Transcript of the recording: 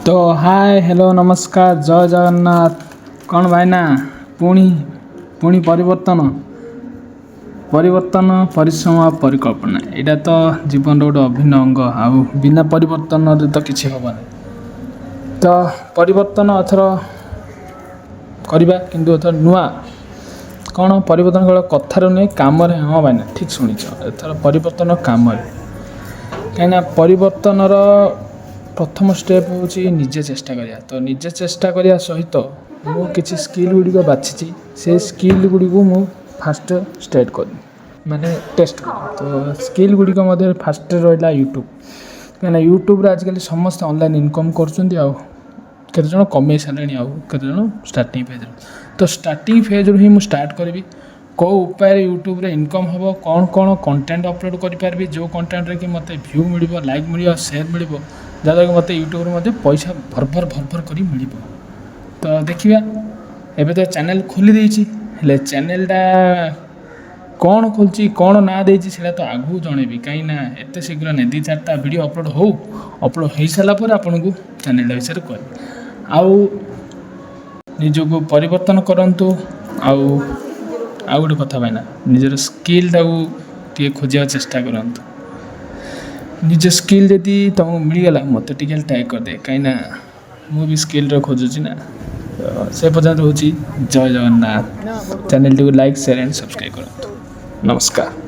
तो hi hello नमस्कार जय जगन्नाथ कौन भाईना पुणी पुणी परिवर्तन परिश्रम आ परिकल्पना यहाँ तो जीवन गोटे अभिन्न अंग आउ बिना परिवर्तन तो किसी हेनी तो परिवर्तन अथर करवा किंतु एथर नुआ कौन परिवर्तन केवल कथार नुहे कम हाँ भाईना ठीक शुणिच एथर परिवर्तन कम कहीं परिवर्तन प्रथम स्टेप हूँ निजे चेष्टा करिया तो निजे चेष्टा करिया सहित मु किसी स्किल गुड़िक बाछी से स्किल गुड़ी मु फास्ट स्टार्ट कर माने टेस्ट कर तो स्किल गुड़िक मध्य फास्ट रहा यूट्यूब कहीं यूट्यूब आजिकल समस्त ऑनलाइन इनकम करते जन कमे सारे आउ केते स्टार्टिंग फेज तो स्टार्टिंग फेज रू ही मुझे स्टार्ट करी कौ उपाय यूट्यूब रे इनकम हम कौन कौन कंटेंट अपलोड करें जो कंटेंट रे कि मत व्यू मिल लाइक मिल शेयर मिल जहाँद्वारा कि मत यूट्यूब रे पैसा भरभर भरभर कर मिल तो देखिए एबे तो चैनल खोली हेले चैनलटा कौन खोलची कौन ना देती से तो आगू जनइबी कहीं एत शीघ्र नहीं 2-4टा वीडियो अपलोड हो सारापर आपन को चैनल विषय कह आउ निजको परिवर्तन करंतु आउ गोटे कथा भाईना निजर स्किल टे खोजा चेष्टा करंतु निज स्किल जदि तुमको मिलगला मत टे ट्राए करदे कहीं मुझे स्किल खोजुची ना तो से पर्यंत हूँ जय Jagannath channel T like share and subscribe करंतु नमस्कार।